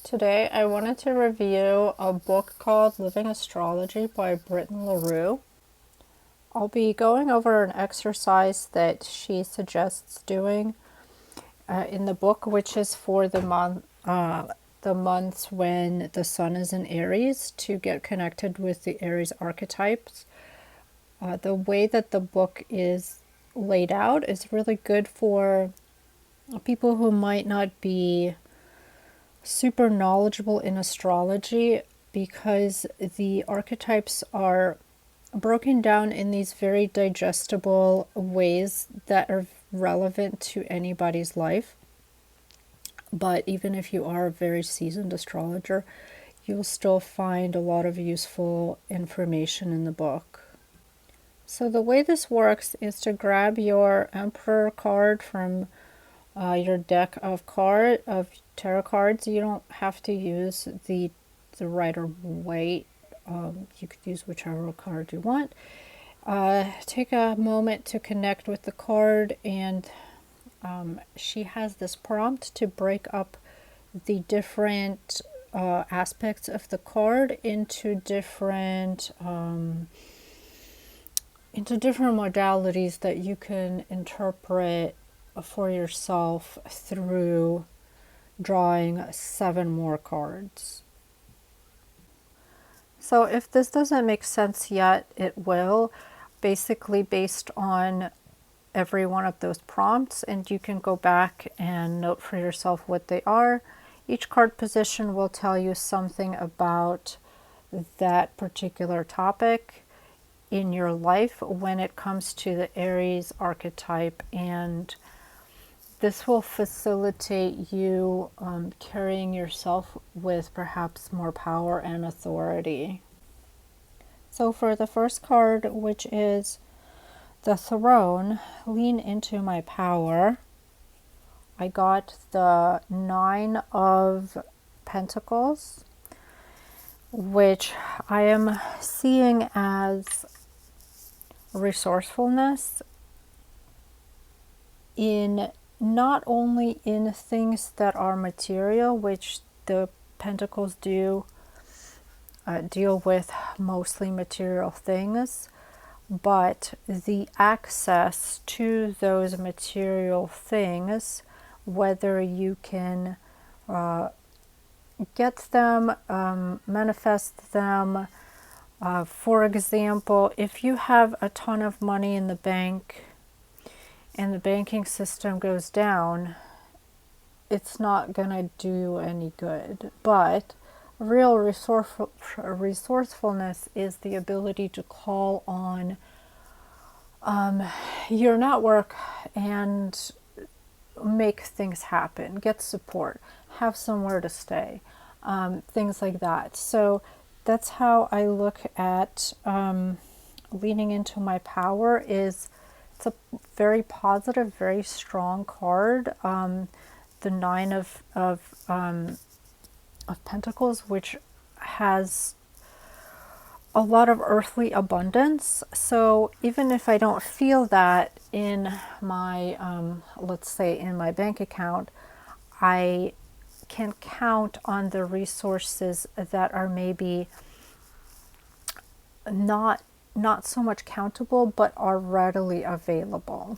Today I wanted to review a book called Living Astrology by Britten LaRue. I'll be going over an exercise that she suggests doing in the book, which is for the months when the sun is in Aries, to get connected with the Aries archetypes. The way that the book is laid out is really good for people who might not be super knowledgeable in astrology, because the archetypes are broken down in these very digestible ways that are relevant to anybody's life. But even if you are a very seasoned astrologer, you'll still find a lot of useful information in the book. So the way this works is to grab your Emperor card from your deck of tarot cards. You don't have to use the Rider-Waite. You could use whichever card you want. Take a moment to connect with the card, and she has this prompt to break up the different aspects of the card into different modalities that you can interpret for yourself through drawing 7 more cards. So if this doesn't make sense yet, it will, basically based on every one of those prompts, and you can go back and note for yourself what they are. Each card position will tell you something about that particular topic in your life when it comes to the Aries archetype, and this will facilitate you carrying yourself with perhaps more power and authority. So for the first card, which is the Throne, lean into my power, I got the 9 of Pentacles, which I am seeing as resourcefulness in not only in things that are material, which the Pentacles do deal with mostly material things, but the access to those material things, whether you can get them, manifest them. For example, if you have a ton of money in the bank and the banking system goes down, it's not going to do any good. But real resourcefulness is the ability to call on your network and make things happen, get support, have somewhere to stay, things like that. So that's how I look at leaning into my power. It's a very positive, very strong card. The 9 of Pentacles, which has a lot of earthly abundance. So even if I don't feel that in my, let's say in my bank account, I can count on the resources that are maybe not so much countable, but are readily available.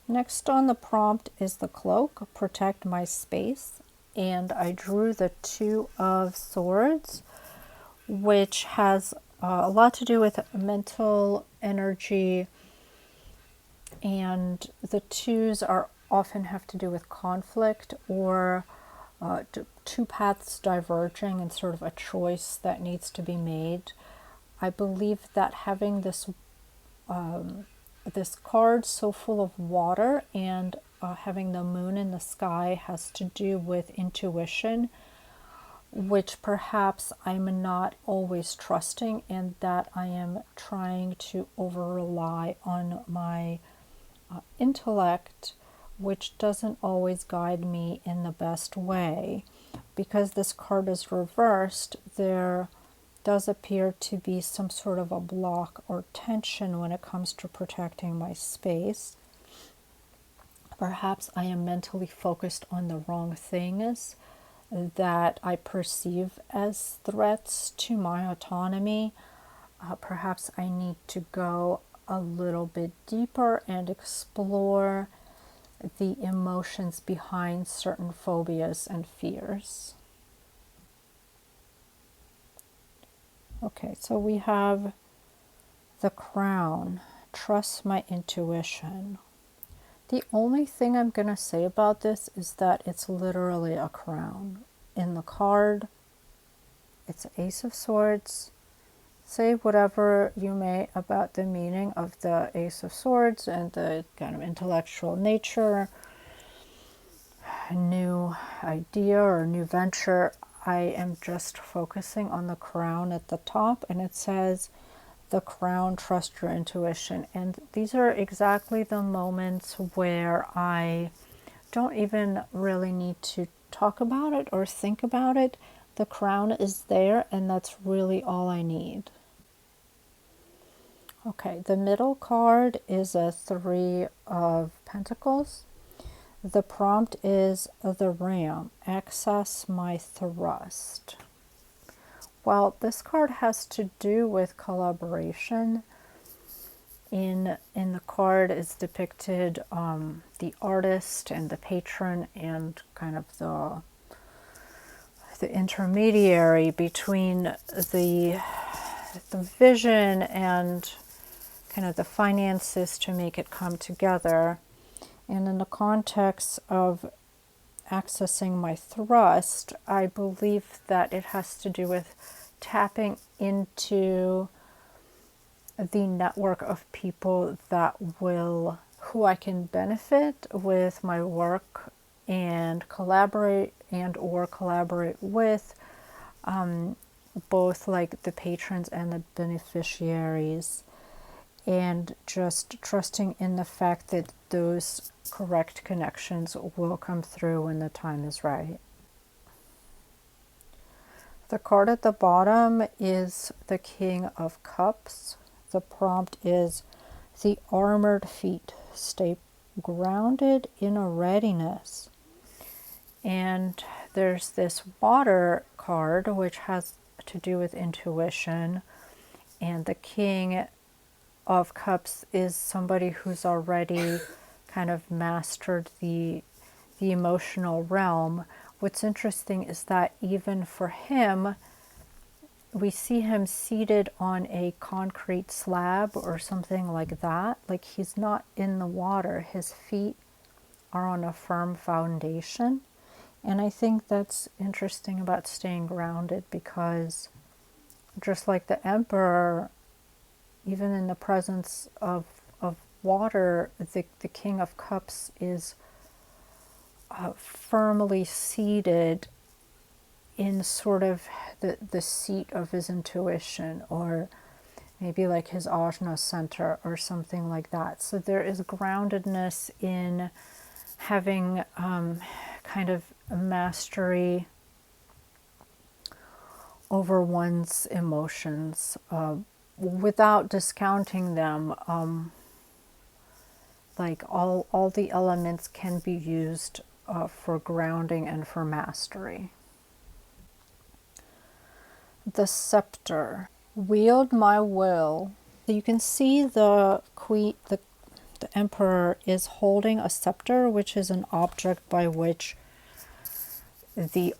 Next on the prompt is the Cloak, protect my space. And I drew the 2 of Swords, which has a lot to do with mental energy, and the 2s are often have to do with conflict or 2 paths diverging and sort of a choice that needs to be made. I believe that having this this card so full of water and having the moon in the sky has to do with intuition, which perhaps I'm not always trusting, and that I am trying to over rely on my intellect, which doesn't always guide me in the best way. Because this card is reversed, there does appear to be some sort of a block or tension when it comes to protecting my space. Perhaps I am mentally focused on the wrong things. that I perceive as threats to my autonomy. Perhaps I need to go a little bit deeper and explore the emotions behind certain phobias and fears. Okay, so we have the Crown. Trust my intuition. The only thing I'm going to say about this is that it's literally a crown. In the card, it's Ace of Swords. Say whatever you may about the meaning of the Ace of Swords and the kind of intellectual nature, new idea or new venture. I am just focusing on the crown at the top, and it says, the crown, trust your intuition. And these are exactly the moments where I don't even really need to talk about it or think about it. The crown is there, and that's really all I need. Okay, the middle card is a Three of Pentacles. The prompt is the Ram, access my thrust. Well, this card has to do with collaboration. In the card is depicted the artist and the patron and kind of the intermediary between the vision and kind of the finances to make it come together. And in the context of accessing my thrust, I believe that it has to do with tapping into the network of people who I can benefit with my work and collaborate with, both like the patrons and the beneficiaries, and just trusting in the fact that those correct connections will come through when the time is right. The card at the bottom is the King of Cups. The prompt is the armored feet. Stay grounded in a readiness. And there's this water card, which has to do with intuition. And the King of Cups is somebody who's already kind of mastered the emotional realm. What's interesting is that even for him, we see him seated on a concrete slab or something like that. Like he's not in the water. His feet are on a firm foundation. And I think that's interesting about staying grounded, because just like the Emperor, even in the presence of water, the King of Cups is firmly seated in sort of the seat of his intuition, or maybe like his ajna center or something like that. So there is groundedness in having kind of a mastery over one's emotions, without discounting them. Like all the elements can be used for grounding and for mastery. The scepter. Wield my will. So you can see the emperor is holding a scepter, which is an object by which the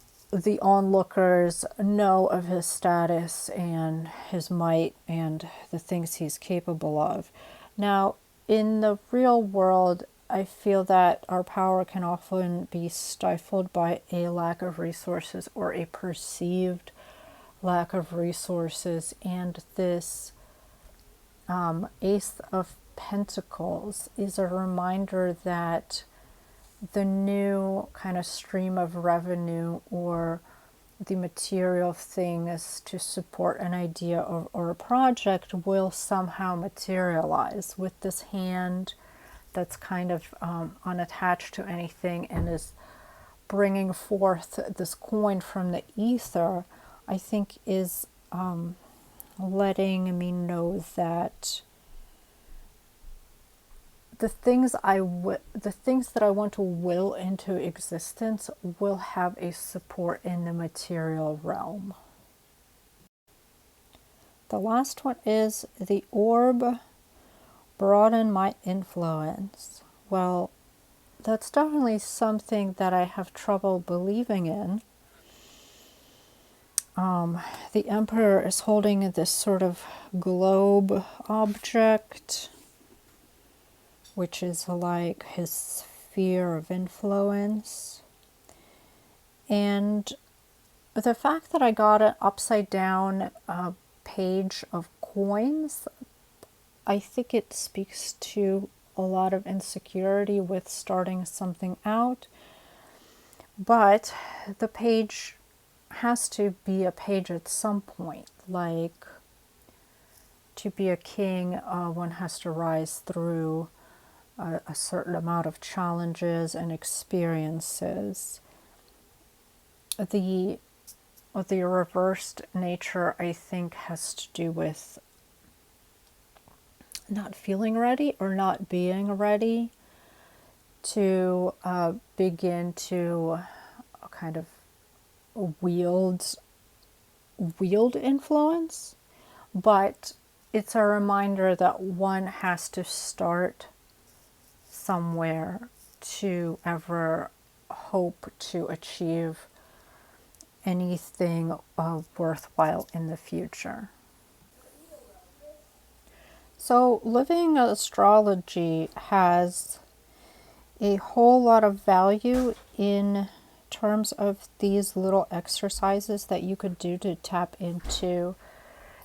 onlookers know of his status and his might and the things he's capable of. Now, in the real world, I feel that our power can often be stifled by a lack of resources or a perceived lack of resources, and this Ace of Pentacles is a reminder that the new kind of stream of revenue or the material things to support an idea or a project will somehow materialize with this hand that's kind of unattached to anything and is bringing forth this coin from the ether. I think is letting me know that the things that I want to will into existence will have a support in the material realm. The last one is the orb broaden my influence. Well, that's definitely something that I have trouble believing in. The Emperor is holding this sort of globe object, which is like his sphere of influence. And the fact that I got an upside down page of coins, I think it speaks to a lot of insecurity with starting something out. But the page has to be a page at some point. Like, to be a king, one has to rise through a certain amount of challenges and experiences. The reversed nature, I think, has to do with not feeling ready or not being ready to begin to kind of wield influence. But it's a reminder that one has to start somewhere to ever hope to achieve anything worthwhile in the future. So living astrology has a whole lot of value in terms of these little exercises that you could do to tap into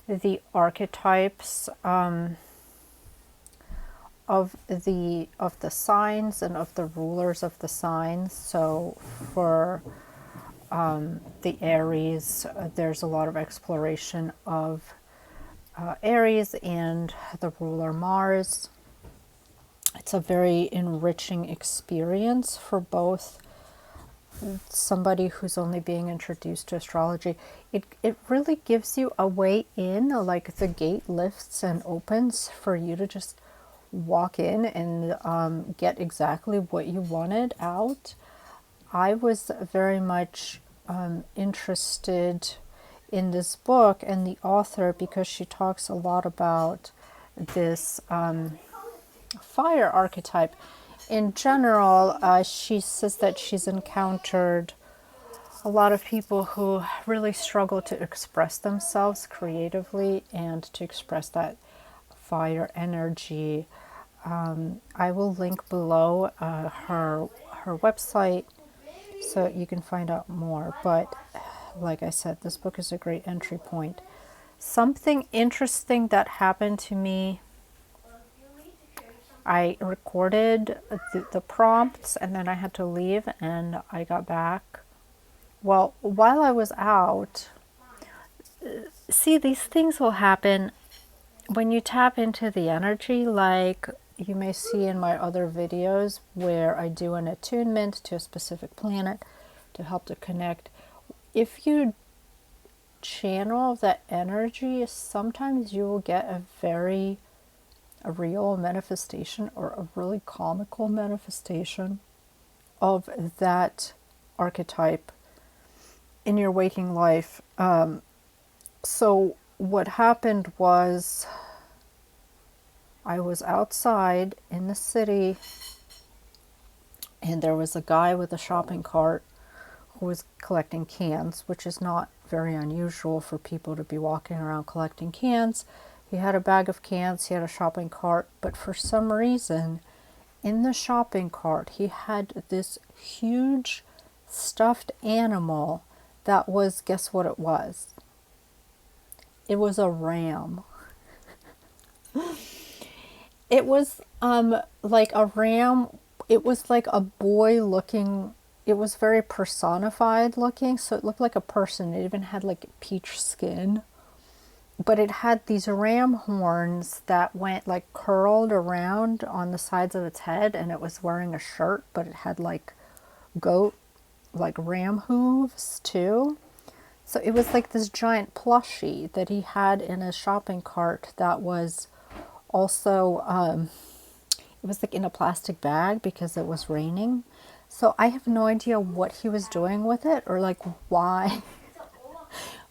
the archetypes of the signs and of the rulers of the signs. So for the Aries, there's a lot of exploration of Aries and the ruler Mars. It's a very enriching experience for both somebody who's only being introduced to astrology. It really gives you a way in, like the gate lifts and opens for you to just walk in and get exactly what you wanted out. I was very much interested in this book and the author because she talks a lot about this fire archetype. In general, she says that she's encountered a lot of people who really struggle to express themselves creatively and to express that fire energy. I will link below her website so you can find out more. But like I said, this book is a great entry point. Something interesting that happened to me, I recorded the prompts and then I had to leave and I got back. Well, while I was out, see, these things will happen when you tap into the energy, like you may see in my other videos where I do an attunement to a specific planet to help to connect. If you channel that energy, sometimes you will get a real manifestation or a really comical manifestation of that archetype in your waking life. So what happened was I was outside in the city and there was a guy with a shopping cart who was collecting cans, which is not very unusual for people to be walking around collecting cans. He had a bag of cans, he had a shopping cart, but for some reason in the shopping cart he had this huge stuffed animal that was, guess what it was? It was a ram. It was like a ram. It was like a boy looking. It was very personified looking, so it looked like a person. It even had like peach skin, but it had these ram horns that went like curled around on the sides of its head, and it was wearing a shirt, but it had like goat, like ram hooves too. So it was like this giant plushie that he had in a shopping cart that was also it was like in a plastic bag because it was raining. So I have no idea what he was doing with it, or like why,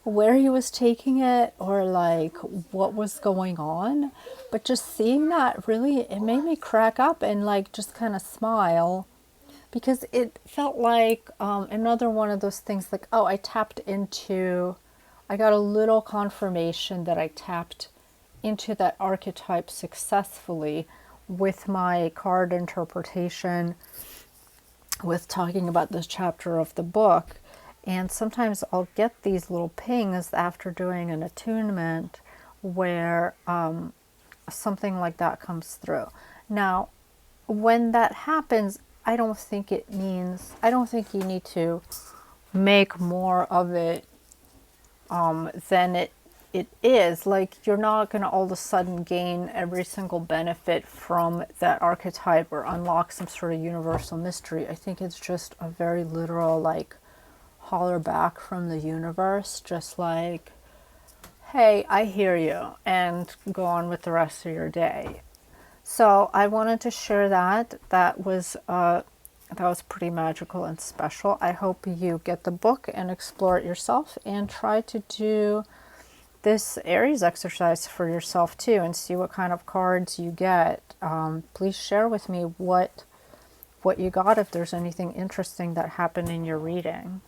where he was taking it, or like what was going on. But just seeing that, really, it made me crack up and like just kind of smile, because it felt like another one of those things like, oh, I got a little confirmation that I tapped into that archetype successfully with my card interpretation, with talking about this chapter of the book. And sometimes I'll get these little pings after doing an attunement where something like that comes through. Now, when that happens, I don't think you need to make more of it than it is. Like, you're not going to all of a sudden gain every single benefit from that archetype or unlock some sort of universal mystery. I think it's just a very literal, like, holler back from the universe, just like, hey, I hear you, and go on with the rest of your day. So I wanted to share that. That was pretty magical and special. I hope you get the book and explore it yourself, and try to do this Aries exercise for yourself too, and see what kind of cards you get. Please share with me what you got, if there's anything interesting that happened in your reading.